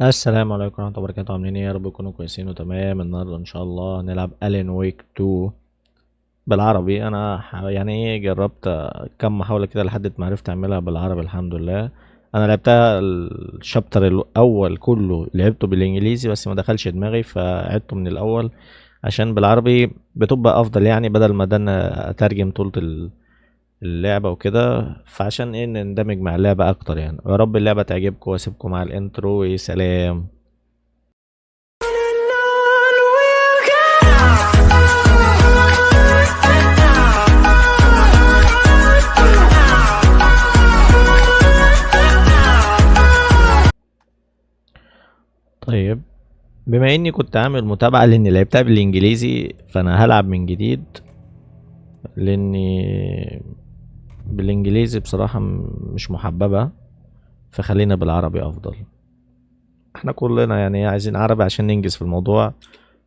السلام عليكم ورحمة الله وبركاته. عاملين ايه؟ يا رب تكونوا كويسين وتمام. النهارده ان شاء الله هنلعب الين ويك 2 بالعربي. انا يعني ايه جربت كم محاولة كده لحد ما عرفت اعملها بالعربي الحمد لله. انا لعبتها الشابتر الاول كله لعبته بالانجليزي بس ما دخلش دماغي فعدته من الاول عشان بالعربي بتبقى افضل، يعني بدل ما ده أنا اترجم طولة اللعبة وكده، فعشان ايه نندمج مع اللعبة اكتر. يعني يا رب اللعبة تعجبكم واسيبكم مع الانترو. وسلام. طيب، بما اني كنت عامل متابعة لاني لعبتها بالانجليزي فانا هلعب من جديد، لاني بالانجليزي بصراحة مش محببة، فخلينا بالعربي افضل. احنا كلنا يعني عايزين عربي عشان ننجز في الموضوع،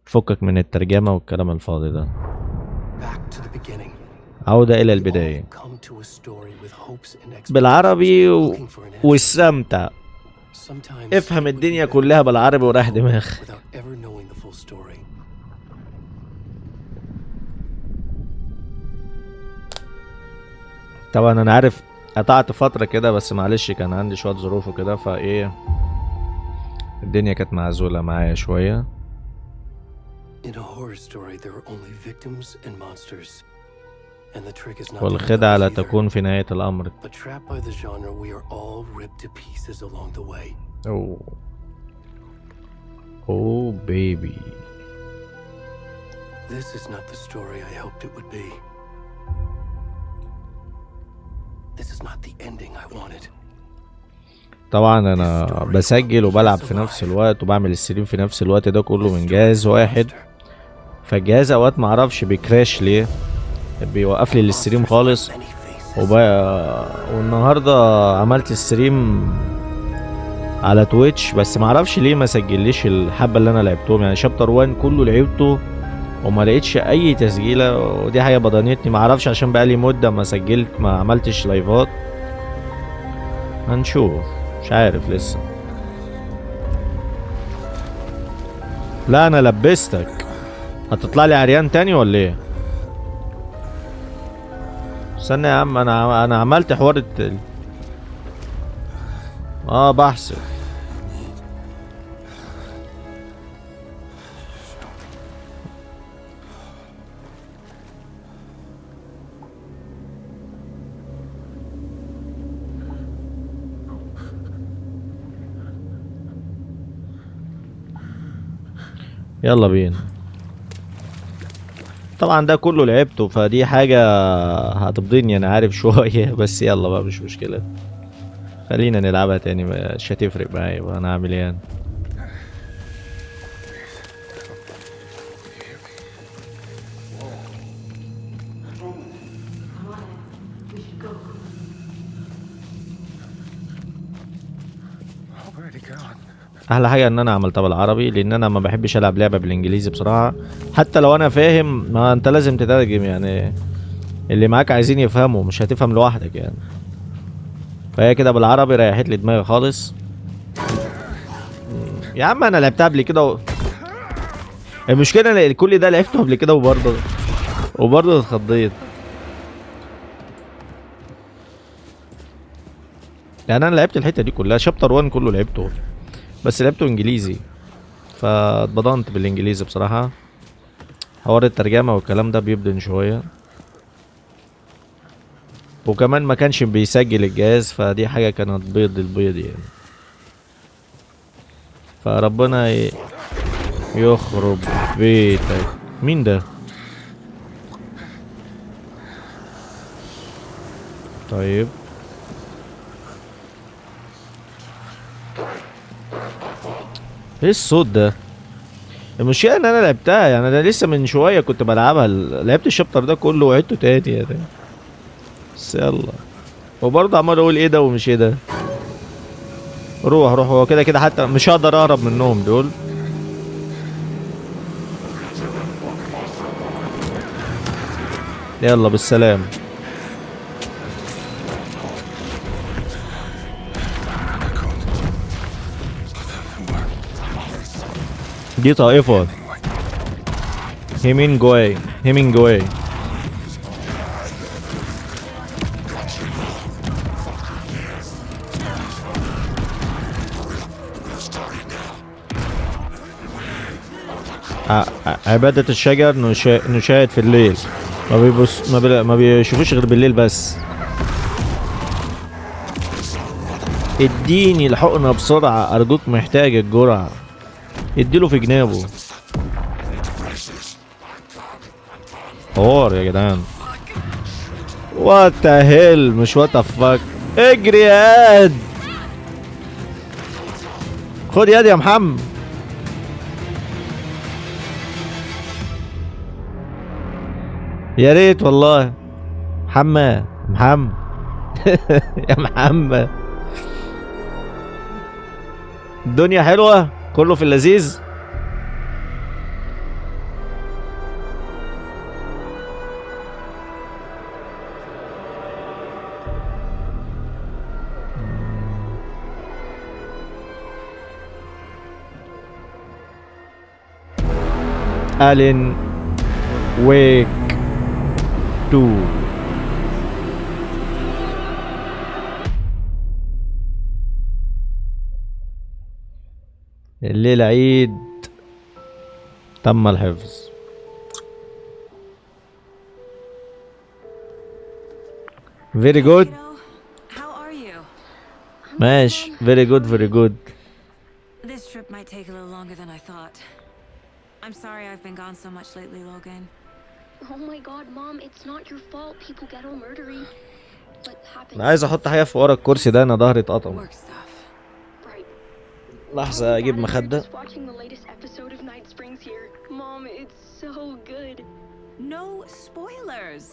فكك من الترجمة والكلام الفاضي ده. عودة الى البداية بالعربي واستمتع. افهم الدنيا كلها بالعربي وراح دماغ. طبعا انا عارف قطعت فترة كده بس معلش كان عندي شوية ظروف وكده فايه الدنيا كانت معزولة معايا شوية. والخدعة لا تكون في نهاية الأمر. أوه أوه بيبي. This is not the story I hoped it would be. This is not the ending I wanted. طبعا انا بسجل وبلعب في نفس الوقت وبعمل الستريم في نفس الوقت، ده كله من جهاز واحد، فالجهاز اوقات معرفش بيكراش ليه، بيوقف لي الستريم خالص. والنهارده عملت الستريم على تويتش بس معرفش ليه ما سجليش الحبه اللي انا لعبتهم، يعني شابتر 1 كله لعبته وما لقيتش اي تسجيله، ودي حاجه بدنتني معرفش عشان بقالي مده ما سجلت ما عملتش لايفات. هنشوف، مش عارف لسه. لا انا لبستك، هتطلع لي عريان تاني ولا ايه؟ استنى يا عم، انا عملت حوار بحسب. يلا بينا. طبعا ده كله لعبته فدي حاجة هتبضني انا عارف شوية بس يلا بقى مش مشكلة، خلينا نلعبها تاني، مش هتفرق معايا بقى انا هعمل ايه يعني. احلى حاجه ان انا عملتها بالعربي لان انا ما بحبش العب لعبه بالانجليزي بصراحه، حتى لو انا فاهم ما انت لازم تترجم، يعني اللي معاك عايزين يفهموا مش هتفهم لوحدك يعني، فهي كده بالعربي ريحت لي دماغي خالص. يا عم انا لعبتها قبل كده المشكله إن كل ده لعبته قبل كده وبرضه اتخضيت. يعني انا لعبت الحته دي كلها، شابتر 1 كله لعبته بس لعبته انجليزي، فاتبضنت بالانجليزي بصراحه. حوار الترجمه والكلام ده بيبدن شويه، وكمان ما كانش بيسجل الجهاز فدي حاجه كانت بيض البيض يعني، فربنا يخرب بيتك. مين ده؟ طيب ايه الصوت ده؟ المشكلة ان انا لعبتها، يعني انا لسه من شوية كنت بلعبها، لعبت الشابتر ده كله وعدته تاني يعني. بس يلا، وبرضه عمال اقول ايه ده ومش ايه ده. روح روح، هو كده كده حتى مش هقدر اهرب منهم دول. يلا بالسلام. دي طائفة هيمينجواي. عبادة الشجر نشاهد في الليل. ما بيشوفوش غير بالليل بس. اديني الحقنة بسرعة ارجوك، محتاج الجرعة. اديله في جنابه. حوار يا جدعان. وات ذا هيل، مش وات ذا فاك. اجري يا قاد. خد يد يا محمد. يا ريت والله. محمد يا محمد. الدنيا حلوة، كله في اللذيذ. ألين ويك 2. الليلة عيد تم الحفظ. very good. ماشي very good. This trip might take a little longer than I thought. I'm sorry I've been gone so much lately, Logan. Oh my god, Mom, it's not your fault. People get all murdery. But happens. انا عايز احط حاجة في ورا الكرسي ده، انا ظهري اتقطم. Work stuff. Right. لحظة اجيب مخدة. Just watching the latest episode of Night Springs here. Mom, it's so good. No spoilers.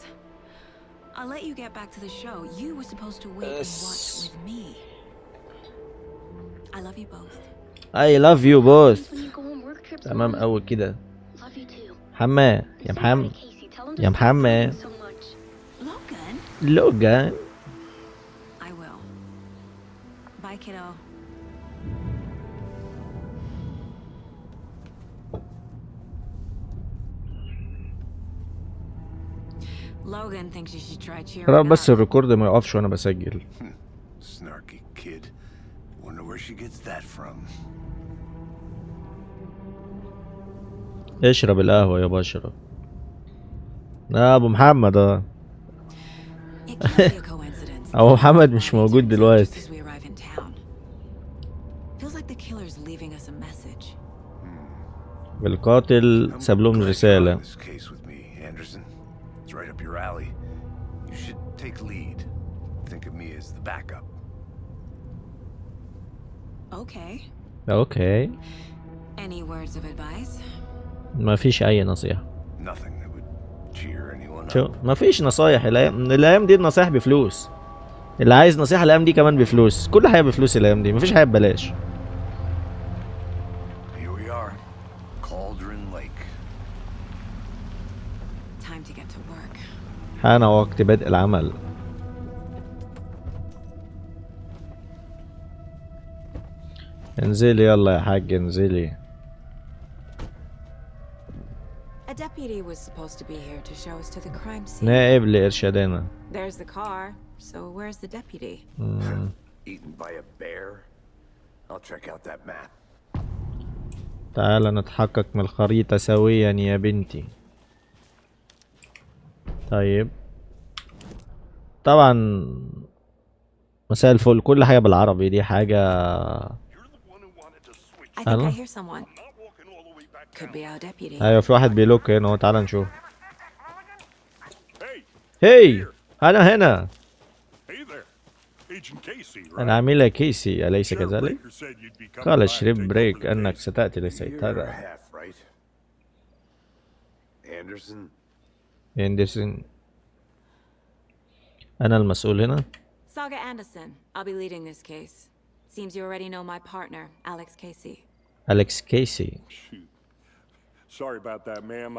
I'll let you get back to the show. You were supposed to wait and watch with me. I love you both. I love you both. When you go on work trips, تمام Mom. أوي كده. Love you too. محمد يا محمد يا محمد. So much. لوجان. I will. Bye, kiddo. Logan thinks you should try cheering رب up. بس الريكورد ما يقفش وانا بسجل. Snarky kid. Wonder where she gets that from. اشرب القهوة يابا اشرب. ابو محمد It can't be a coincidence. ابو محمد مش موجود دلوقتي. Just as we arrive in town. Feels like the killer's leaving us a message. القاتل ساب لهم رسالة. This case with me, Anderson. It's right up your alley. You should take lead. Think of me as the backup. Okay. اوكي. Any words of advice? ما فيش اي نصيحة. Nothing that would cheer anyone شو up. ما فيش نصايح. الايام دي النصايح بفلوس. اللي عايز نصيحة الايام دي كمان بفلوس. كل حاجة بفلوس الايام دي، مفيش حاجة ببلاش. Here we are. Cauldron Lake. Time to get to work. حان وقت بدء العمل. انزلي يلا يا حاج انزلي. A deputy was supposed to be here to show us to the crime scene. نائب لإرشادنا. There's the car. So where's the deputy? Eaten by a bear. I'll check out that map. تعال نتحقق من الخريطة سويا يا بنتي. طيب طبعا مساء الفل. كل حاجة بالعربي، دي حاجة. I think I hear someone. Could be our deputy. ايوه في واحد بيلوك هنا اهو. تعال نشوف. هي انا هنا. انا عميلة كيسي اليس كذلك؟ قال شريب بريك انك ستأتي للسيطرة. اندرسون. انا المسؤول هنا. Saga Anderson. I'll be leading this case. Seems you already know my partner, Alex Casey. أليكس كيسي. Sorry about that, ma'am.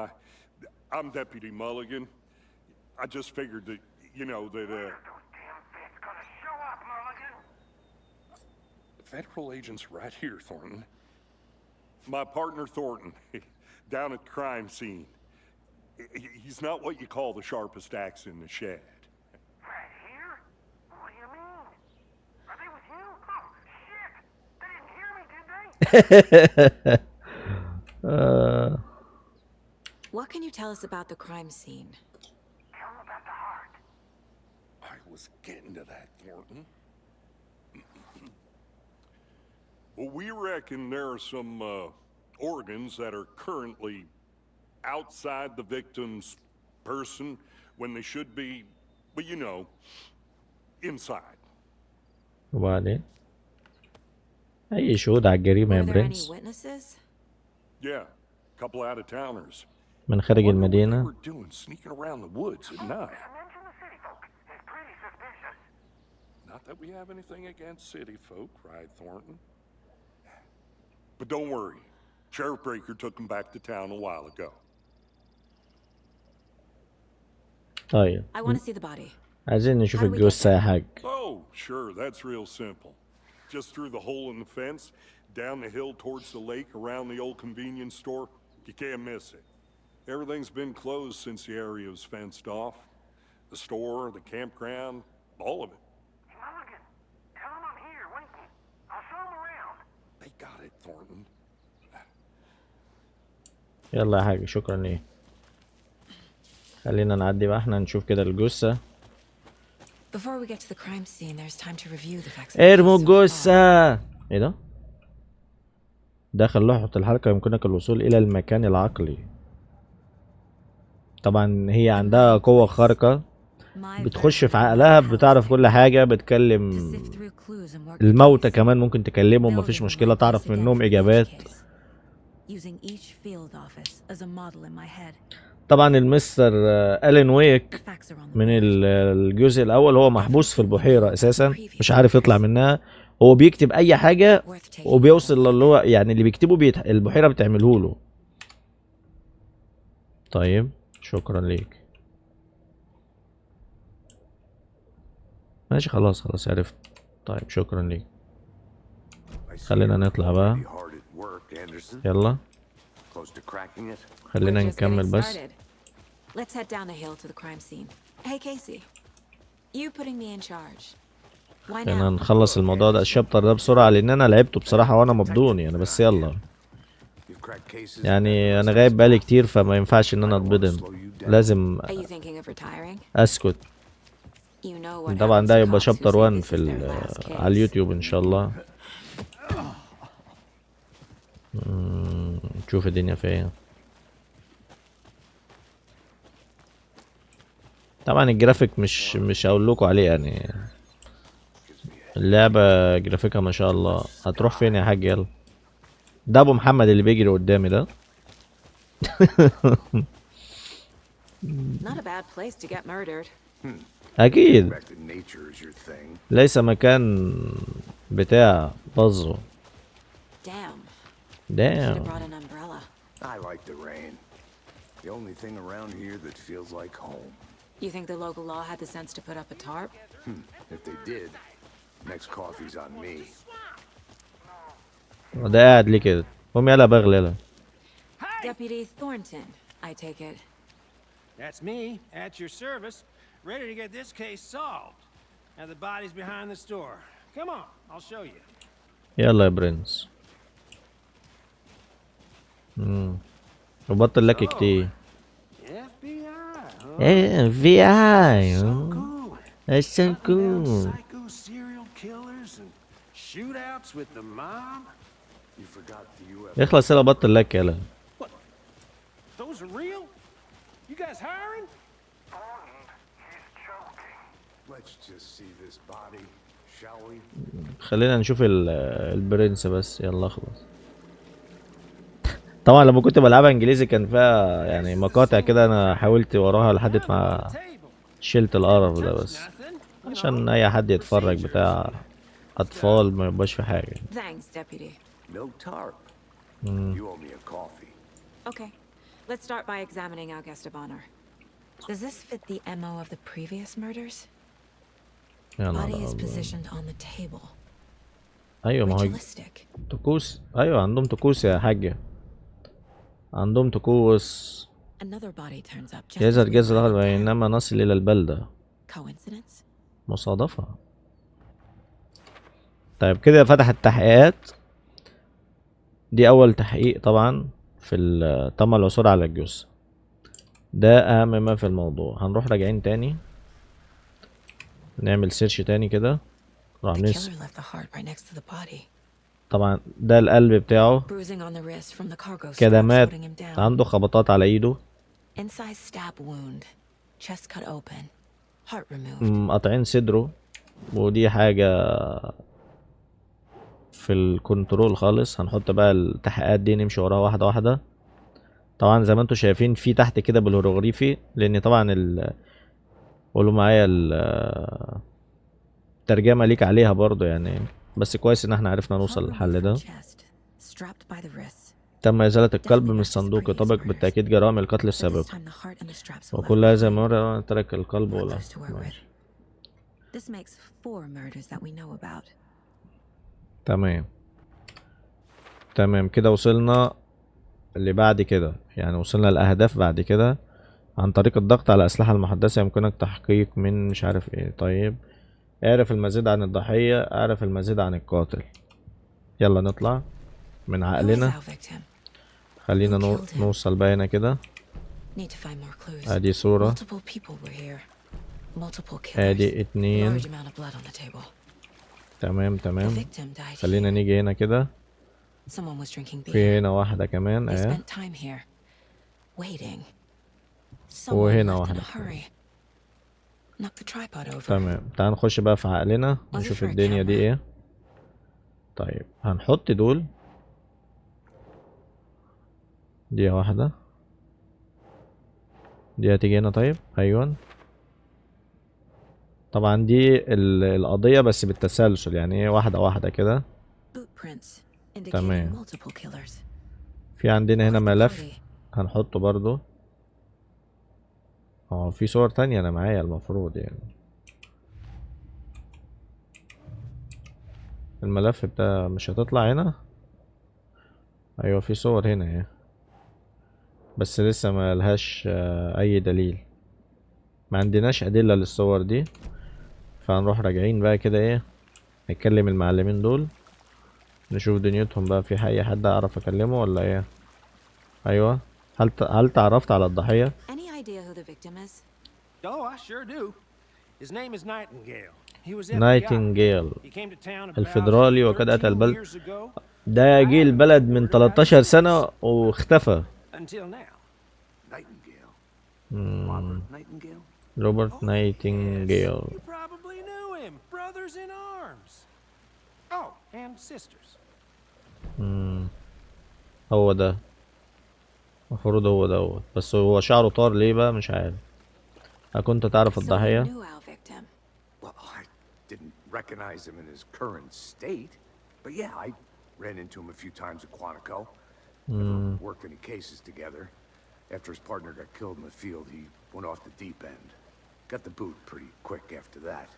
I'm Deputy Mulligan. I just figured that, you know, that, Federal agents right here, Thornton. my partner Thornton, down at the crime scene. He's not what you call the sharpest axe in the shed. Right here? What do you mean? Are they with you? Oh, shit! They didn't hear me, did they? What can you tell us about the crime scene? Tell them about the heart. I was getting to that, Thornton. Well, we reckon there are some organs that are currently outside the victim's person when they should be, but you know, inside. وبعدين اي شهود على الجريمة يا Were there any برنس witnesses? Yeah, a couple out-of-towners. من خارج Wonder what they المدينة. were doing sneaking around the woods at night. Mention the city folk. It's pretty suspicious. Not that we have anything against city folk, right, Thornton? But don't worry. Sheriff Breaker took them back to town a while ago. طيب I want to see the body. عايزين نشوف How do we get الجثة يا حاج. Oh, sure, that's real simple. Just through the hole in the fence, down the hill towards the lake, around the old convenience store. You can't miss it. Everything's been closed since the area was fenced off. The store, the campground, all of it. Mulligan, tell them I'm here, waiting. I'll show them around. They got it, Thornton. يلا يا حاج شكرا ليه. خلينا نعدي بقى احنا نشوف كده الجثة. Before we get to the crime scene, there's time to review the facts. ارموا الجثة. ايه ده؟ داخل لوحة الحلقة يمكنك الوصول إلى المكان العقلي. طبعا هي عندها قوة خارقة بتخش في عقلها بتعرف كل حاجة بتكلم الموتى كمان ممكن تكلمهم مفيش مشكلة تعرف منهم إجابات. طبعا المستر ألين ويك من الجزء الأول هو محبوس في البحيرة أساسا مش عارف يطلع منها. هو بيكتب أي حاجة وبيوصل اللي هو يعني اللي بيكتبه البحيرة بتعمله له. طيب شكرا ليك. ماشي خلاص عرفت. طيب شكرا ليك. خلينا نطلع بقى. يلا خلينا نكمل بس. Let's head down the hill to the crime scene. Hey Casey, you putting me in charge. Why خلينا now? نخلص الموضوع ده الشابتر ده بسرعة لأن أنا لعبته بصراحة وأنا مبدون يعني بس يلا. يعني أنا غايب بقالي كتير فما ينفعش إن أنا أتبضن لازم Are you thinking of retiring? أسكت. You know what طبعا happens ده to يبقى cops who شابتر say 1 this في is their last case. على اليوتيوب إن شاء الله. نشوف الدنيا فيها. طبعا الجرافيك مش هقول لكم عليه يعني اللعبة جرافيكها ما شاء الله. هتروح فين يا حاج يلا؟ ده ابو محمد اللي بيجري قدامي ده. Not a bad place to get murdered. اكيد ليس مكان بتاع بازو. Damn. Should Damn. have brought an umbrella. I like the rain. The only thing around here that feels like home. You think the local law had the sense to put up a tarp? If they did, next coffee's on me. ده قاعد ليه كده؟ قوم يلا بغل يلا. Deputy Thornton, I take it. That's me, at your service, ready to get this case solved. Now the body's behind the store. Come on, I'll show you. يلا يا برنس. وبطل لك كتير. FBI, huh? FBI. Cool. That's so Nothing else, cool. psycho serial killers and shootouts with the mob. You forgot the UFO. يخلص يلا بطل لك يلا. What? Those are real? You guys hiring? He's choking. Let's just see this body, shall we? خلينا نشوف البرنس بس يلا خلاص. طبعا لما كنت بلعبها انجليزي كان فيها يعني مقاطع كده انا حاولت وراها لحد ما شلت القرف ده بس عشان اي حد يتفرج بتاع اطفال ما يبقاش في حاجه. Thanks, Deputy. No tarp. You owe me a coffee. Okay, let's start by examining our guest of honor. Does this fit the MO of the previous murders? يا Body نهار is أبيض. positioned on the table. ايوه ما هو ritualistic. طقوس. ايوه عندهم طقوس يا حاجة، عندهم طقوس. Another body turns up just as يظهر we جاز arrive in الأغلب town. بينما نصل إلى البلدة. Coincidence? مصادفة. طيب كده فتح التحقيقات. دي أول تحقيق طبعا في تم العثور على الجثة. ده أهم ما في الموضوع. هنروح راجعين تاني، نعمل سيرش تاني كده. The عاملين killer left the heart right next to the body. طبعا ده القلب بتاعه. Bruising on the wrist from the cargo strap كدمات، holding him down. عنده خبطات على ايده. Inside stab wound. Chest cut open. Heart removed. قاطعين صدره. ودي حاجة في الكنترول خالص. هنحط بقى التحقيقات دي نمشي وراها واحدة واحدة. طبعا زي ما انتم شايفين في تحت كده بالهيروغليفي، لان طبعا قولوا معايا الترجمة ليك عليها برضو يعني. بس كويس ان احنا عرفنا نوصل Heart للحل removed ده. from chest. Strapped by the wrists. تم ازالة القلب من الصندوق يطابق بالتأكيد جرائم القتل But this السابقة. time the heart and the straps were left وكل هذا behind. مرة ترك القلب Not ولا close to where we're ماشي. This makes 4 murders that we know about. تمام تمام كده وصلنا اللي بعد كده، يعني وصلنا الأهداف بعد كده. عن طريق الضغط على الأسلحة المحدثة يمكنك تحقيق من مش عارف ايه. طيب اعرف المزيد عن الضحية، اعرف المزيد عن القاتل. يلا نطلع من Who is عقلنا. our victim? خلينا Who killed him? نوصل بقى هنا كده. Need to find more clues. ادي صورة، Multiple people were here. Multiple killers. ادي 2. Large amount of blood on the table. تمام The تمام. victim died خلينا here. نيجي هنا كده. Someone was drinking beer. في هنا واحدة كمان They اهي. spent time here, waiting. Someone وهنا left in واحدة a hurry. Knock the tripod over. تمام. تعال نخش بقى في عقلنا نشوف for a الدنيا دي camera. ايه. طيب هنحط دول. دي واحدة، دي هتيجي هنا. طيب ايوه طبعا دي القضية بس بالتسلسل، يعني ايه واحدة واحدة كده. Footprints indicating تمام. multiple killers. في عندنا هنا Quite the ملف party. هنحطه برضو. في صور تانية انا معايا المفروض يعني. الملف بتاع مش هتطلع هنا. ايوه في صور هنا اهي، بس لسه ما لهاش اي دليل. ما عندناش ادلة للصور دي. فهنروح راجعين بقى كده ايه، نتكلم المعلمين دول نشوف دنيتهم بقى. في اي حد اعرف اكلمه ولا ايه؟ ايوه. هل تعرفت على الضحية؟ Any idea who the victim is? Oh, I sure do. His name is Nightingale. He was FBI. نايتنجيل He came to town about الفيدرالي وقد أتى 13 البلد. years ago ده جه البلد من 13 سنة واختفى. until now. Nightingale. Robert Nightingale? روبرت نايتنجيل. You probably knew him. Brothers in arms. Oh, and sisters. هو ده المفروض هو دوت، بس هو شعره طار ليه بقى مش عارف. كنت تعرف So you الضحية؟ knew our victim. Well, I didn't recognize him in his current state. But yeah, I ran into him a few times at Quantico. Never worked any cases together. After his partner got killed in the field, he went off the deep end. Got the boot pretty quick after that.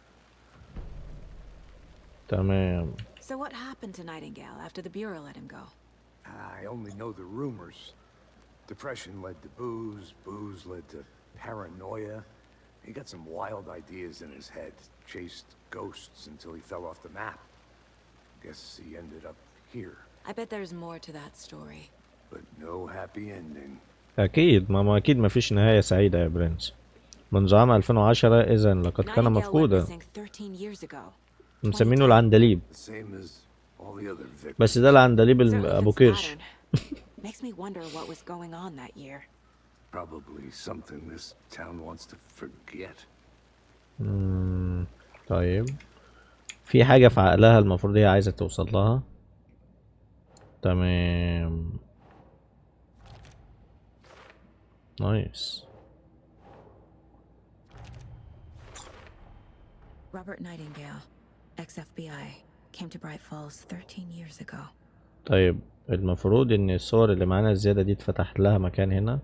تمام. So what happened to Nightingale after the Bureau let him go? I only know the rumors. Depression led to booze, booze led to paranoia. He got some wild ideas in his head, chased ghosts until he fell off the map. Guess he ended up here, I bet there's more to that story. but no happy ending. أكيد ما أكيد ما فيش نهاية سعيدة يا برنس. منذ عام 2010 إذا لقد كان Nightingale went مفقودا. missing 13 years ago. مسمينه العندليب، The same as all the other victims. بس ده العندليب Certainly أبو fits the كرش. pattern. Makes me wonder what was going on that year. Probably something this town wants to forget. طيب في حاجة في عقلها المفروض هي عايزة توصل لها. تمام نايس. Robert Nightingale, ex-FBI, came to Bright Falls 13 years ago. طيب المفروض ان الصور اللي معانا الزيادة دي اتفتح لها مكان هنا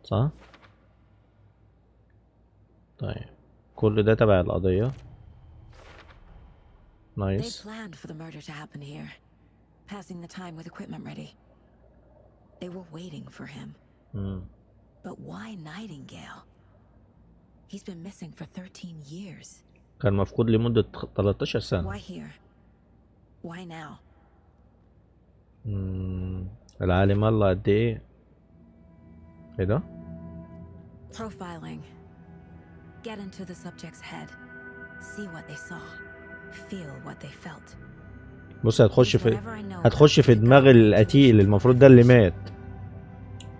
صح؟ طيب كل ده تبع القضية. نايس. planned for the murder to happen here, passing the time with equipment ready. They were waiting for him. But why Nightingale? He's been missing for 13 years. كان مفقود لمدة 13 سنة. Why here? Why now? العالم الله قد ايه؟ ايه ده؟ Profiling. Get into the subject's head. See what they saw. Feel what they felt. بص هتخش في دماغ القتيل، المفروض ده اللي مات.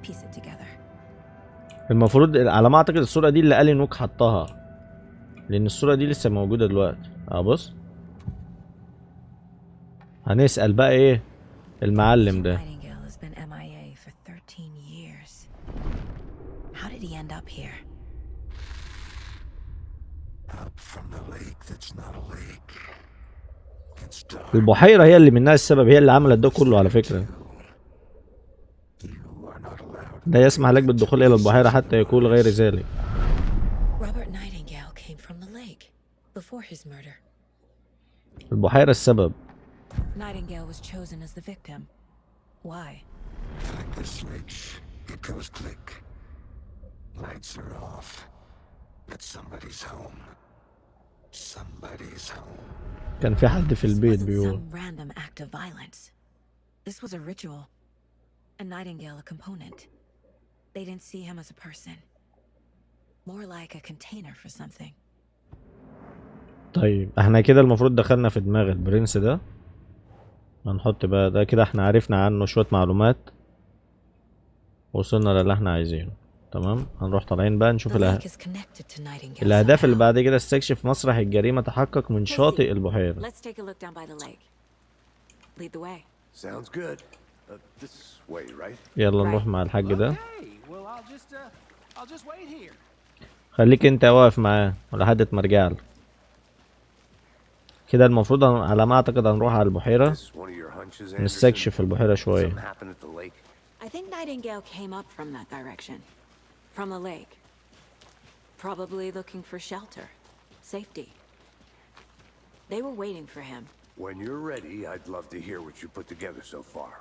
Piece it together. المفروض على ما اعتقد الصورة دي اللي ألين ويك حطها، لأن الصورة دي لسه موجودة دلوقتي. بص هنسأل بقى ايه المعلم ده. Nightingale has been MIA for 13 years. How did he end up here? Up from the lake that's not a lake. It's dark. البحيرة هي اللي منها السبب، هي اللي عملت ده كله على فكرة. You are not allowed. ده يسمح لك بالدخول إلى البحيرة حتى يكون غير ذلك. Robert Nightingale came from the lake before his murder. البحيرة السبب. Nightingale was chosen as the victim. Why? Like the switch, it goes click. Lights are off. But somebody's home. Somebody's home. كان في حد في This البيت wasn't بيقول. some random act of violence. This was a ritual. A Nightingale a component. They didn't see him as a person. More like a container for something. طيب احنا كده المفروض دخلنا في دماغ البرنس ده. هنحط بقى ده كده، احنا عرفنا عنه شوية معلومات، وصلنا للي احنا عايزينه. تمام، هنروح طالعين بقى نشوف الأهداف اللي بعد كده. استكشف مسرح الجريمة، تحقق من شاطئ البحيرة. Let's take a look down by the lake. Lead the way. Sounds good. This way, right? يلا نروح مع الحاج ده. Okay, well, I'll just wait here. خليك انت واقف معاه لحد ما ارجع له. كده المفروض على ما اعتقد هنروح على البحيرة، نستكشف البحيرة شوية. I think Nightingale came up from that direction. From the lake. Probably looking for shelter. Safety. They were waiting for him. When you're ready, I'd love to hear what you put together so far.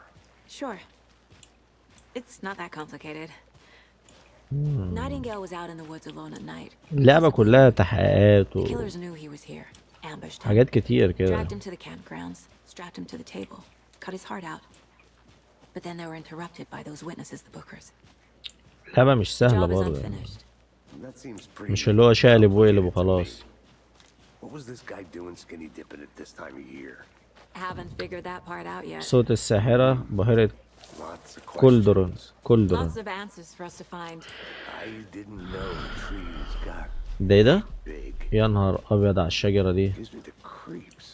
Sure. It's not that complicated. Nightingale was out in the woods alone at night. اللعبة كلها تحقيقات The killers knew he was here. Ambushed him. حاجات كتير كده. Dragged him to the campgrounds. Strapped him to the table. Cut his heart out. But then they were interrupted by those witnesses, the bookers. اللعبة مش سهلة Job is برضه، unfinished. That seems pretty. مش اللي هو شقلب وقلب وخلاص. What was this guy doing skinny dipping at this time of year? Haven't figured that part out yet. صوت الساحرة، بحيرة Lots of كولدرون. Lots of answers for us to find. I didn't know trees got ده big. يا نهار ابيض على الشجرة دي. Gives me the creeps.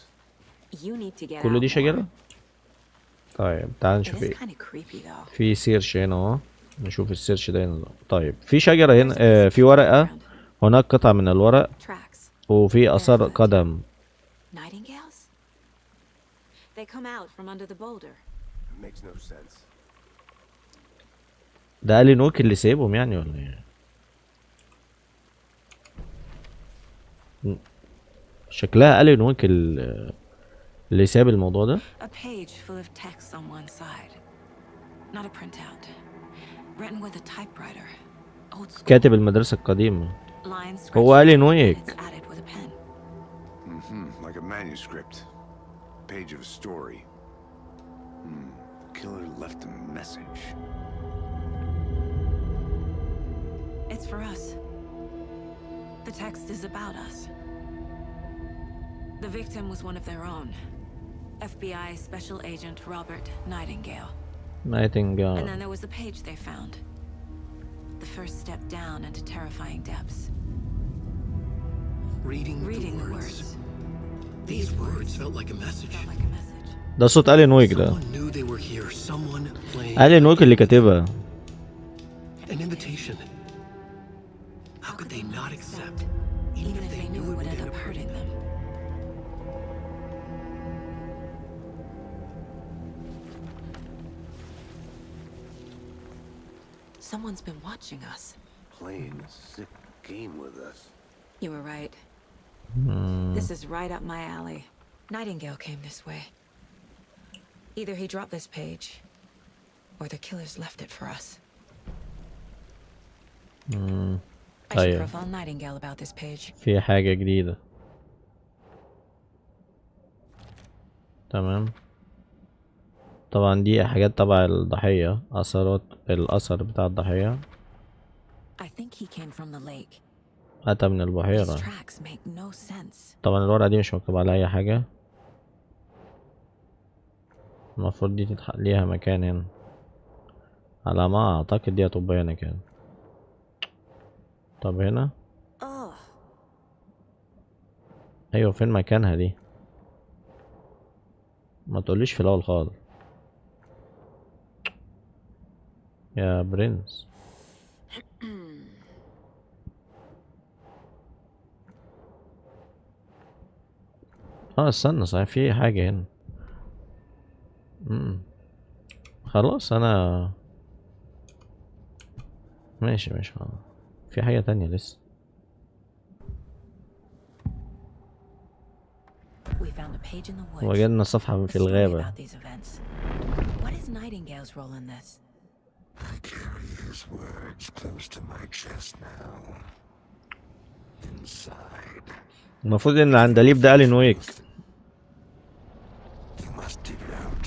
You need to get كل دي out شجرة؟ more. طيب تعال It نشوف is ايه. kind of creepy though. في سيرش هنا اهو، نشوف السيرش ده هنا. طيب في شجرة هنا، في ورقة هناك، قطعة من الورق، Tracks. وفي آثار قدم. Nightingales? They come out from under the boulder. It makes no sense. ده ألين ويك اللي سايبهم يعني ولا ايه؟ شكلها ألين ويك اللي ساب الموضوع ده. A page full of text on one side. Not a printout. Written with a typewriter. Old school. كاتب المدرسة القديمة. Lines هو scratched ألين and ويك. it's added with a pen. Like a manuscript. Page of a story. Killer left a message. It's for us. The text is about us. The victim was one of their own. FBI Special Agent Robert Nightingale. Nightingale. And then there was the page they found. The first step down into terrifying depths. Reading the words. words. These words felt like a message. Felt like a message. ده صوت ألين ويك ده. Someone knew they were here. Someone playing. ألين ويك اللي كاتبها. An invitation. How could they not accept? Even if they knew it would end up hurting them. Someone's been watching us. Playing a sick game with us. You were right. This is right up my alley. Nightingale came this way. Either he dropped this page, or the killers left it for us. I should طيب profile Nightingale about this page. في حاجة جديدة. تمام. طبعا دي حاجات تبع الضحية، أثرات الأثر بتاع الضحية. I think he came from the lake. أتى من These البحيرة. tracks make no sense. طبعا الورقة دي مش مكتوب عليها أي حاجة. المفروض دي ليها مكان هنا، على ما أعتقد دي هتبقى هنا كده. طب هنا أيوة، فين مكانها دي؟ ما تقوليش في الأول خالص يا برنس. استنى، صحيح في حاجة هنا. خلاص انا ماشي خلاص. في حاجة تانية لسه. وجدنا صفحة في الغابة. What is Nightingale's role in this? I carry his words close to my chest now. Inside. المفروض ان العندليب ده ألين ويك. You must dig it out.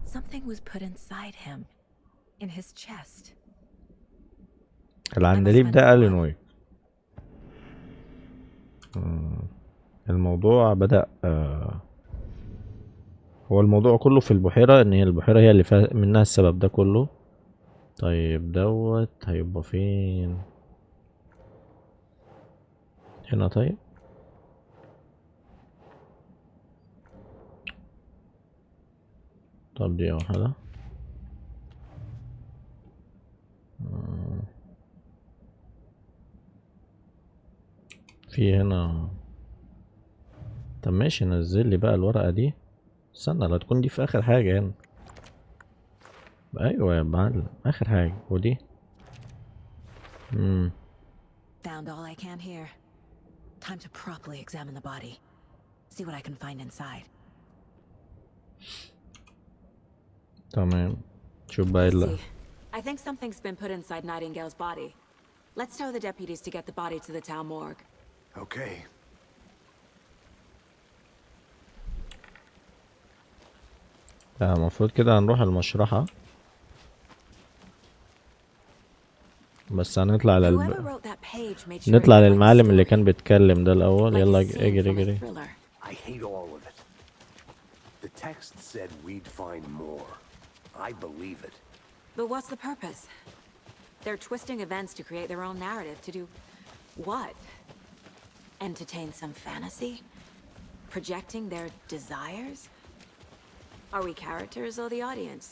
Something was put inside him, in his chest. العندليب ده ألين ويك. الموضوع بدأ هو الموضوع كله في البحيرة، ان هي البحيرة هي اللي فيها منها السبب ده كله. طيب دوت هيبقى فين؟ هنا. طيب طب دي واحدة. في هنا. طب ماشي، نزل لي بقى الورقة دي. استنى، لا تكون دي في آخر حاجة هنا. أيوة يا معلم، آخر حاجة. ودي Found all I can here. Time to properly examine the body. See what I can find inside. تمام. شوف بقى اللي I think something's been put inside Nightingale's body. Let's tell the deputies to get the body to the town morgue. Okay. المفروض كده هنروح المشرحة، بس هنطلع نطلع للمعلم اللي كان بيتكلم ده الأول. يلا اجري. I hate all of it. The text said we'd find more. I believe it. But what's the purpose? They're twisting events to create their own narrative. To do what? Entertain some fantasy? Projecting their desires? Are we characters or the audience?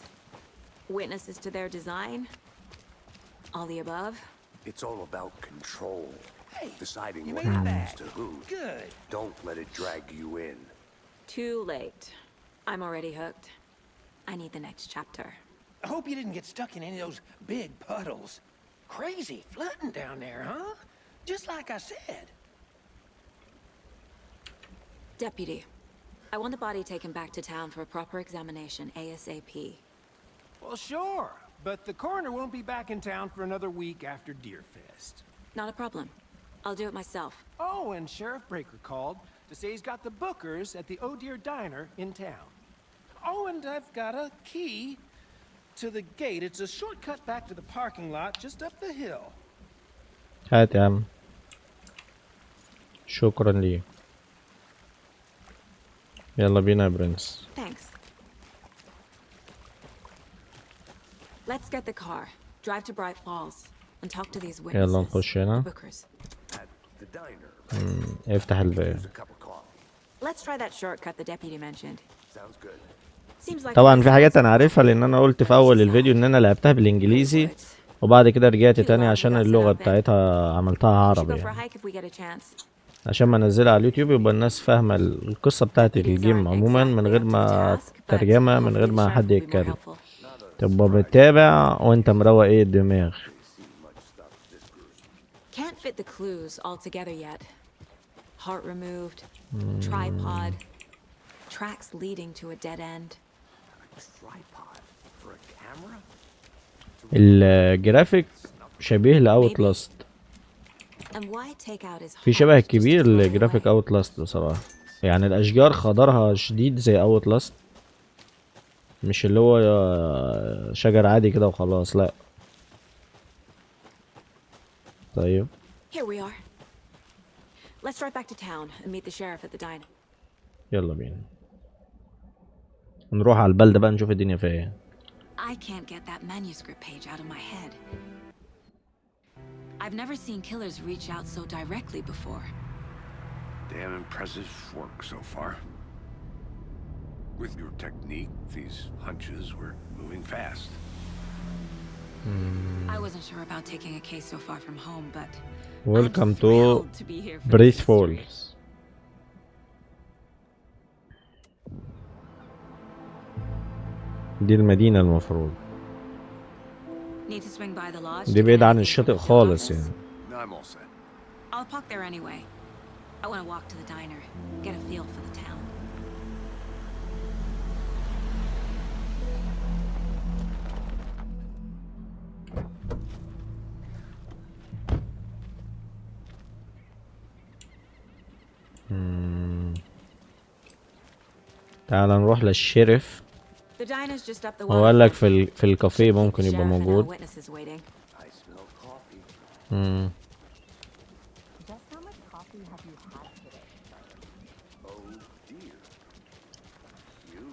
Witnesses to their design? All the above? It's all about control. Hey, deciding you what made it happens back. to who. Good. Don't let it drag you in. Too late. I'm already hooked. I need the next chapter. I hope you didn't get stuck in any of those big puddles. Crazy flooding down there, huh? Just like I said. Deputy, I want the body taken back to town for a proper examination ASAP. Well, sure. But the coroner won't be back in town for another week after Deerfest. Not a problem. I'll do it myself. Oh, and Sheriff Breaker called to say he's got the bookers at the Oh Dear Diner in town. Oh, and I've got a key to the gate. It's a shortcut back to the parking lot just up the hill. هات يا عم. شكرا لي. يلا بينا يا برنس. Thanks. Let's get the car. Drive to Bright Falls and talk to these witnesses. يلا نخش هنا. The bookers. At the diner. افتح الباب. Here's a cup of coffee. Let's try that shortcut the deputy mentioned. Sounds good. Seems like طبعا في حاجات انا عارفها لان انا قلت في اول الفيديو ان انا لعبتها بالانجليزي وبعد كده رجعت تاني عشان اللغة بتاعتها عملتها عربي go for a يعني. hike if we get a chance. عشان ما انزلها على اليوتيوب يبقى الناس فاهمة القصة بتاعت الجيم عموما من غير ما ترجمة، من غير ما حد يتكلم، تبقى بتتابع وانت مروق ايه الدماغ. Can't fit the clues all together yet. Heart removed, tripod, Tracks leading to a dead end. A tripod for a camera? الجرافيك شبيه لاوت لاست. And why take out his في heart شبه just to كبير throw it لجرافيك away? اوت لاست بصراحة. يعني الاشجار خضرها شديد زي اوت لاست، مش اللي هو شجر عادي كده وخلاص، لا. طيب Here we are. Let's drive back to town and meet the sheriff at the diner. يلا بينا نروح على البلدة بقى نشوف الدنيا فيها ايه. I can't get that manuscript page out of my head. I've never seen killers reach out so directly before. Damn impressive work so far. With your technique, these hunches were moving fast. I wasn't sure about taking a case so far from home, but Welcome I'm to thrilled to be here for Breath this Falls. mystery. دي المدينة المفروض. Need to swing by the lodge. دي to بعيد get عن anything from الشاطئ the field خالص office? يعني. No, I'm all set. I'll park there anyway. I want to walk to the diner, get a feel for the town. تعال نروح للشرف. The diner's just up the هو قال لك waterfront. في الكافيه Should keep ممكن the يبقى sheriff and our موجود. witnesses waiting. I smell coffee. مم. Just how much coffee have you had today? Oh dear. You.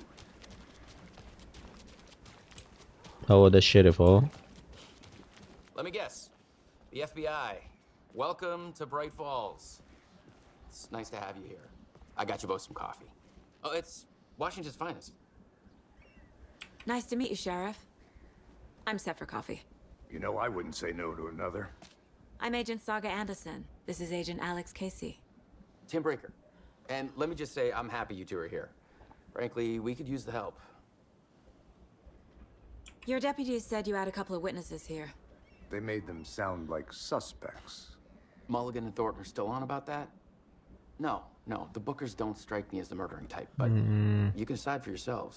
هو ده الشرف اهو. Let me guess. The FBI. Welcome to Bright Falls. It's nice to have you here. I got you both some coffee. Oh, it's Washington's finest. Nice to meet you, Sheriff. I'm set for coffee. You know, I wouldn't say no to another. I'm Agent Saga Anderson. This is Agent Alex Casey. Tim Breaker. And let me just say, I'm happy you two are here. Frankly, we could use the help. Your deputies said you had a couple of witnesses here. They made them sound like suspects. Mulligan and Thornton are still on about that? No, the Bookers don't strike me as the murdering type, but you can decide for yourselves.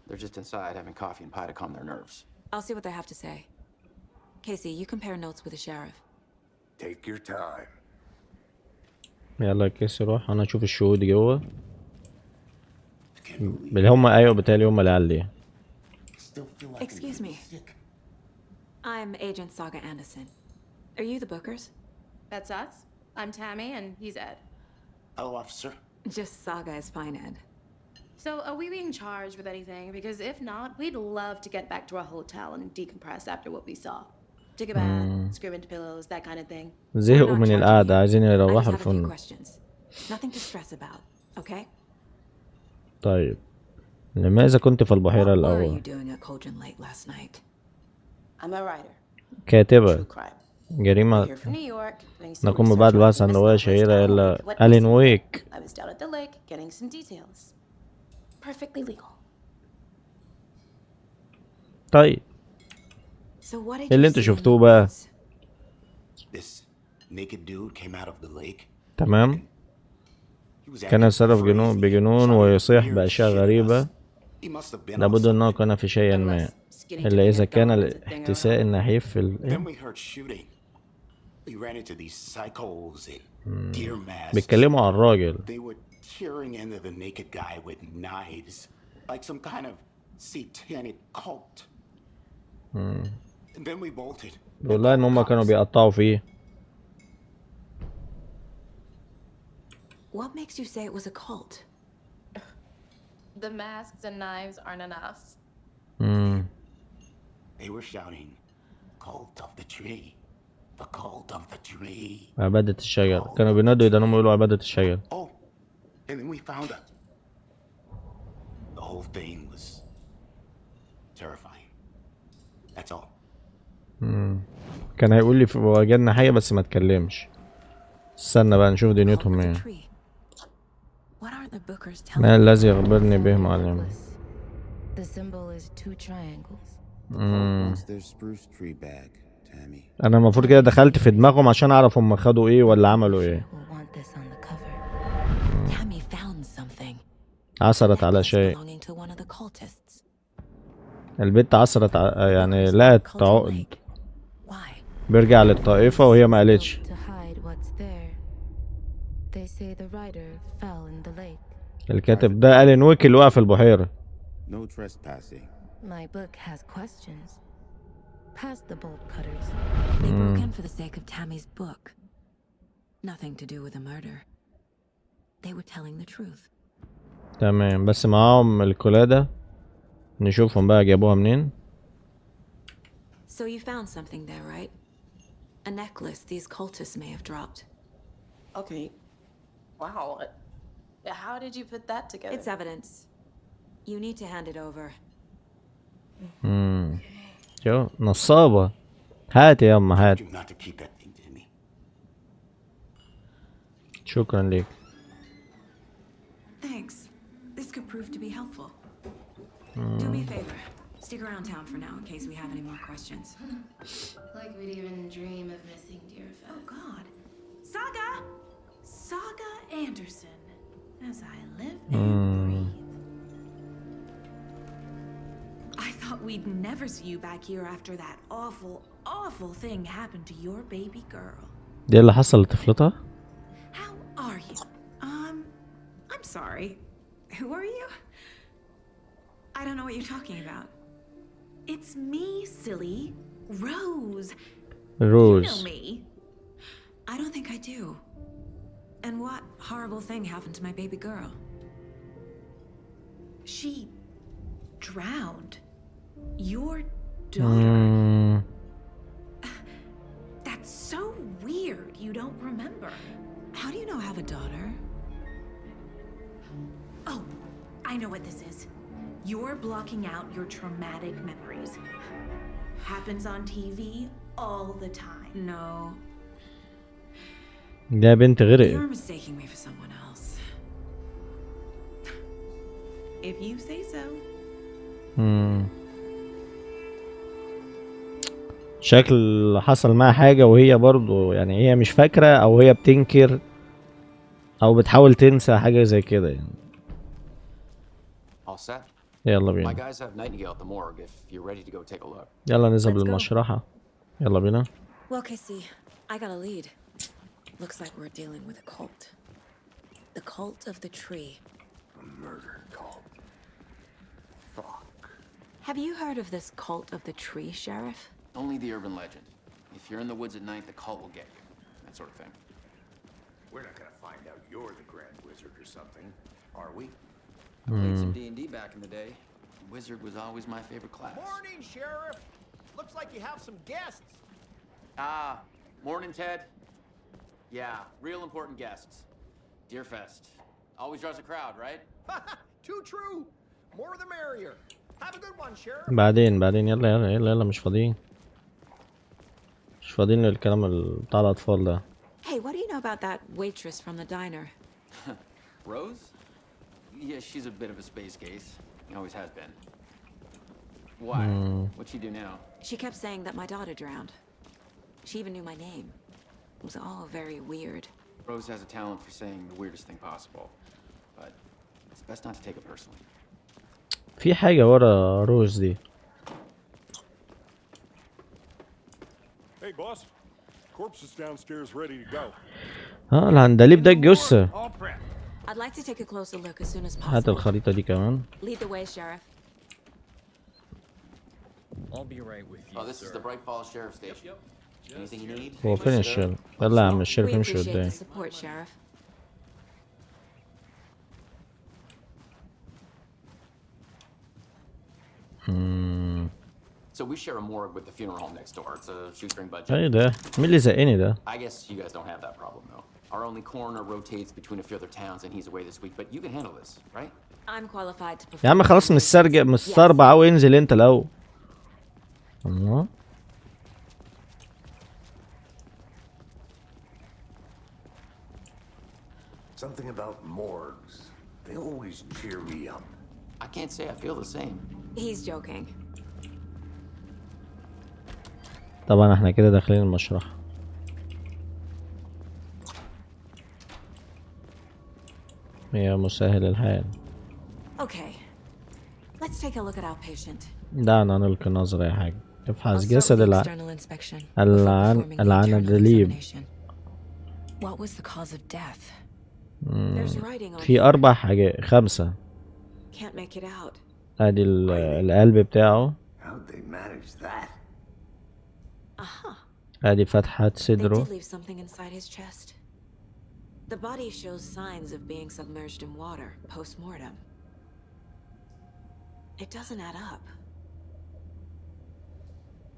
They're just inside having coffee and pie to calm their nerves. I'll see what they have to say. Casey, you compare notes with the sheriff. Take your time. يلا يا كيس روح انا اشوف الشهود جوه. اللي هم ايوه بتالي هم اللي قال لي. Excuse me. I'm Agent Saga Anderson. Are you the Bookers? That's us. I'm Tammy, and he's Ed. Hello, officer. Just Saga is fine, Ed. So, are we being charged with anything? Because if not, we'd love to get back to our hotel and decompress after what we saw. Take a bath, scream into pillows, that kind of thing. زهقوا من القعدة عايزين I just يروحوا have a few الفندق. questions. Nothing to stress about, okay? طيب لماذا كنت في البحيرة What were الأول؟ you doing at Cauldron Lake last night? I'm a writer. كاتبة True crime. جريمة. Here from New York, doing some نقوم research ببعض on البحث عن famous رواية novelists شهيرة down إلى on Lake ألين West. ويك. I was down at the lake getting some details. Perfectly legal. طيب So what did اللي you انتوا see in شفتوه the بقى؟ woods? This naked dude came out of the lake. تمام. He was كان acting يتصرف crazy, بجنون shouting ويصيح weird بأشياء shit at غريبة. us. He must have been on لابد أنه something. كان في شيء ما، Unless skinny إلا dipping إذا your كان thumb was a thing or الاحتساء not. النحيف في Then we heard shooting. We ran into these psychos in deer masks. بيتكلموا عن الراجل. They were tearing into the naked guy with knives, like some kind of satanic cult. And then we bolted. بيقول لها إن هما كانوا بيقطعوا فيه. What makes you say it was a cult? The masks and knives aren't enough. They were shouting, "Cult of the tree, the cult of the tree." عبادة الشجر. كانوا بينادوا يدانهم يقولوا عبادة الشجر. Oh, and then we found her. The whole thing was terrifying. That's all. كان هيقول لي وجدنا حاجة بس ما اتكلمش. استنى بقى نشوف دنيتهم ايه. What are the Bookers telling ما الذي يخبرني به معلم؟ The symbol is two triangles. Wants their spruce tree back, Tammy. انا المفروض كده دخلت في دماغهم عشان اعرف هم خدوا ايه ولا عملوا ايه. We'll want this on the cover. Tammy found something. عثرت على شيء. belonging to one of the cultists. البت عثرت يعني لقت عقد Why? بيرجع للطائفة وهي ما قالتش. To hide what's there. They say the writer fell in the lake. الكاتب ده ألين ويك اللي وقع في البحيرة. No trespassing. My book has questions. Past the bolt cutters. They broke in for the sake of Tammy's book. Nothing to do with a murder. They were telling the truth. تمام، بس معاهم القلادة. نشوفهم بقى جابوها منين. So you found something there, right? A necklace these cultists may have dropped. Okay. Wow. How did you put that together? It's evidence. You need to hand it over. شو نصابة. هات يا أما هات. Not to keep that thing to me. شكرا ليك. Thanks. This could prove to be helpful. Do me a favor. Stick around town for now in case we have any more questions. Like we'd even dream of missing dear Fez. Oh God. Saga! Saga Anderson. As I live and breathe. I thought we'd never see you back here after that awful, awful thing happened to your baby girl. دي اللي حصل لطفلتها؟ How are you? I'm sorry. Who are you? I don't know what you're talking about. It's me, silly. Rose. Rose. You know me. I don't think I do. And what horrible thing happened to my baby girl? She drowned. Your daughter. That's so weird. You don't remember. How do you know I have a daughter? Oh, I know what this is. You're blocking out your traumatic memories. Happens on TV all the time. No. ده بنت غرقت. You're mistaking me for someone else. If you say so. شكل حصل معها حاجة وهي برضو يعني هي مش فاكرة او هي بتنكر او بتحاول تنسى حاجة زي كده يعني. All set. يلا My بينا. guys have Nightingale at the morgue if you're ready to go take a look. يلا نذهب للمشرحة. يلا بينا. Well, Casey, I got a lead. Looks like we're dealing with a cult. The cult of the tree. A murder cult. Fuck. Have you heard of this cult of the tree, Sheriff? Only the urban legend. If you're in the woods at night, the cult will get you. That sort of thing. We're not gonna find out you're the Grand Wizard or something, are we? I played some D&D back in the day. Wizard was always my favorite class. Morning, Sheriff. Looks like you have some guests. Ah, morning, Ted. Yeah, real important guests. Deerfest. Always draws a crowd, right? Too true. More the merrier. Have a good one, Sheriff. بعدين يلا يلا يلا يلا مش فاضيين. مش فاضيين للكلام بتاع الأطفال ده. Hey, what do you know about that waitress from the diner? Rose? Yeah, she's a bit of a space case. Always has been. Why? What'd she do now? She kept saying that my daughter drowned. She even knew my name. It was all very weird. Rose has a talent for saying the weirdest thing possible. But it's best not to take it personally. في حاجة ورا روز دي. Hey, boss. Corpse is downstairs ready to go. العندليب ده الجثة. I'd like to take a closer look as soon as هات possible. الخريطة دي كمان. Lead the way, Sheriff. I'll be right with you. Oh, this is the Bright Falls Sheriff Station. Anything you need? هو فين الشرف؟ يلا يا عم الشرف We يمشي appreciate قدام. the support, Sheriff. So we share a morgue with the funeral home next door. It's a shoestring budget. ايه ده؟ مين اللي زقني ده؟ I guess you guys don't have that problem though. Our only coroner rotates between a few other towns and he's away this week, but you can handle this, right? I'm qualified to perform. يا عم خلاص مش سربع أوي انزل انت الأول. الله. Something about morgues. They always cheer me up. I can't say I feel the same. He's joking. طبعا احنا كده داخلين المشرحة. يا مسهل الحال. Okay. Let's take a look at our patient. دعنا نلقي نظرة يا حاج. I'll افحص start جسد with the external inspection before performing the internal العنادليب. examination. What was the cause of death? There's writing on في 4 حاجات 5. Can't make it out. ادي القلب بتاعه. How'd they manage that? ادي فتحة They صدره. did leave something inside his chest. The body shows signs of being submerged in water post-mortem. It doesn't add up.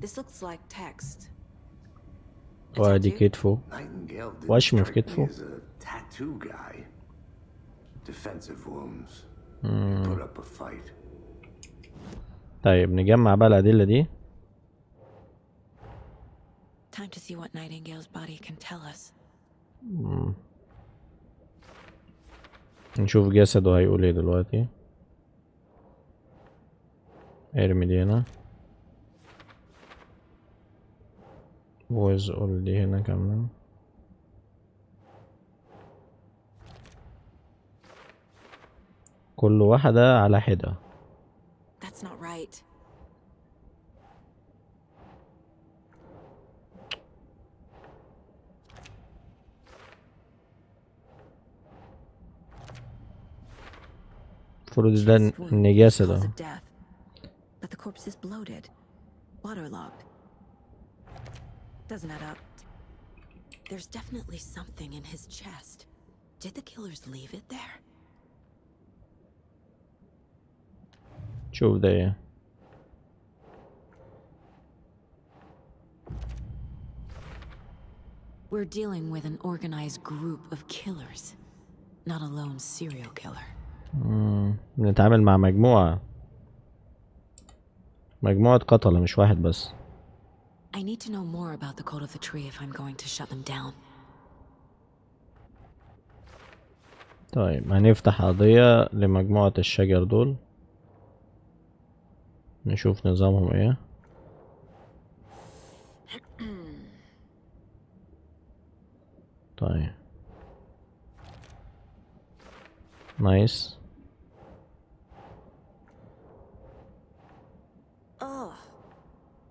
This looks like text. وادي كتفه. Nightingale didn't وشم في strike me كتفه. as a tattoo guy. Defensive wounds. مم. Put up a fight. طيب نجمع بقى الأدلة دي. Time to see what Nightingale's body can tell us. نشوف جسده هيقول ايه دلوقتي. ارمي دي هنا. بويز قول دي هنا كمان. كل واحدة على حدة. That's not right. المفروض ده ان جسده. Cause of death, but the corpse is bloated, waterlogged. Doesn't add up. There's definitely something in his chest. Did the killers leave it there? شوف ده ايه. We're dealing with an organized group of killers, not a lone serial killer. بنتعامل مع مجموعة قتلة مش واحد بس. I need to know more about the code of the tree if I'm going to shut them down. طيب هنفتح قضية لمجموعة الشجر دول. نشوف نظامهم ايه. طيب نايس.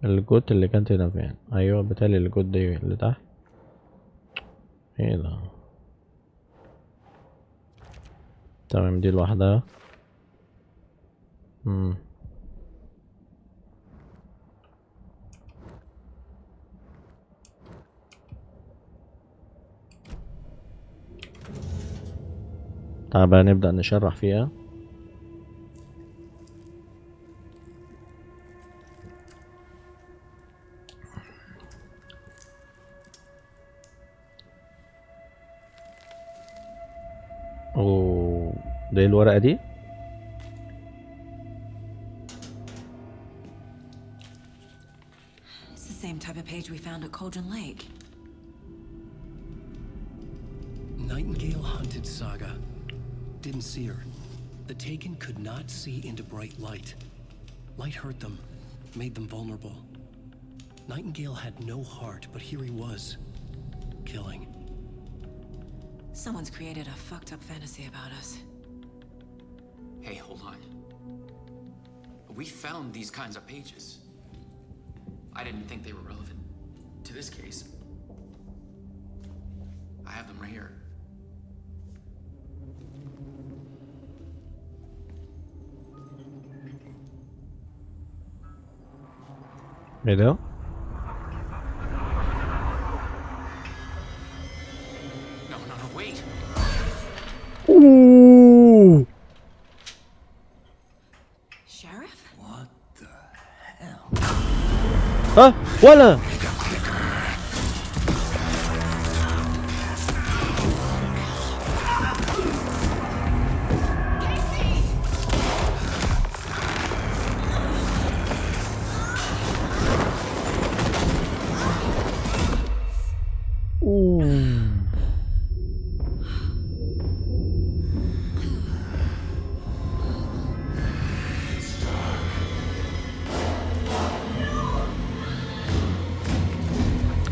الجوت اللي كانت هنا فين؟ ايوه بالتالي الجوت دي اللي تحت. ايه ده؟ تمام دي لوحدها. تعال بقى نبدأ نشرح فيها. اوه ده الورقة دي. It's the same type of page we found at Cauldron Lake. Nightingale hunted Saga. Didn't see her. The Taken could not see into bright light. Light hurt them, made them vulnerable. Nightingale had no heart, but here he was, killing. Someone's created a fucked up fantasy about us. Hey, hold on. We found these kinds of pages. I didn't think they were relevant to this case. I have them right here. ايه ده؟ No, wait. اوه Sheriff? What the hell? ها ولا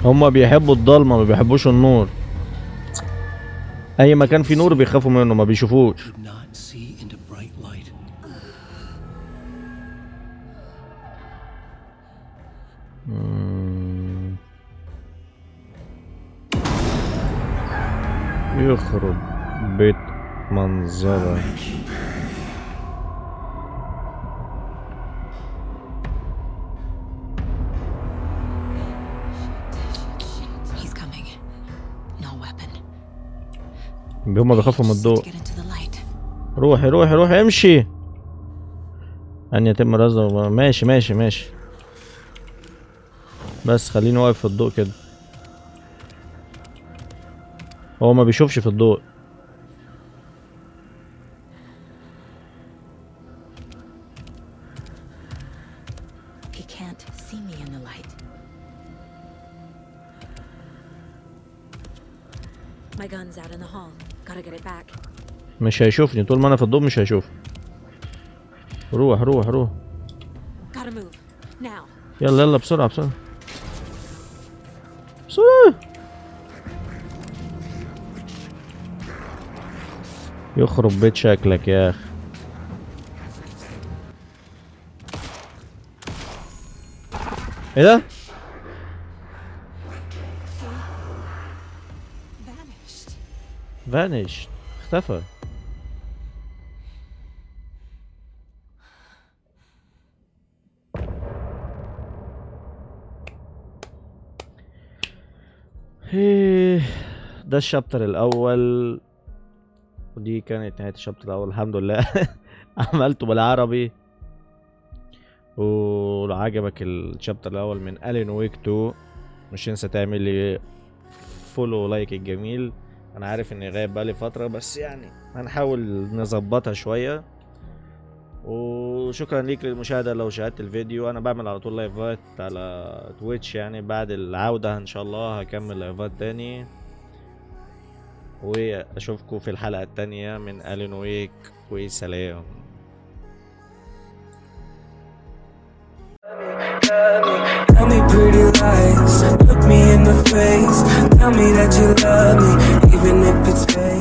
هما بيحبوا الضلمة ما بيحبوش النور. اي مكان فيه نور بيخافوا منه ما بيشوفوش. Could not see into bright light. يخرب بيت منظره. هما بيخافوا من الضوء. روحي روحي روحي امشي. أن يتم رصده. ماشي ماشي ماشي، بس خليني واقف في الضوء كده. هو ما بيشوفش في الضوء. مش هيشوفني طول ما انا في الضوء، مش هيشوف. روح روح روح. يلا يلا بسرعة بسرعة بسرعة. يخرب بيت شكلك يا اخي. ايه ده؟ فانيش، اختفى. ده الشابتر الاول، ودي كانت نهاية الشابتر الاول. الحمد لله عملته بالعربي. ولو عجبك الشابتر الاول من الين ويك 2 مش تنسى تعمل لي فولو ولايك الجميل. انا عارف اني غايب بقالي فترة، بس يعني هنحاول نظبطها شوية. وشكرا ليك للمشاهدة. لو شاهدت الفيديو، انا بعمل على طول لايفات على تويتش، يعني بعد العودة ان شاء الله هكمل لايفات تاني. واشوفكم في الحلقة التانية من الين ويك، وسلام. Tell me pretty lies, look me in the face. Tell me that you love me, even if it's fake.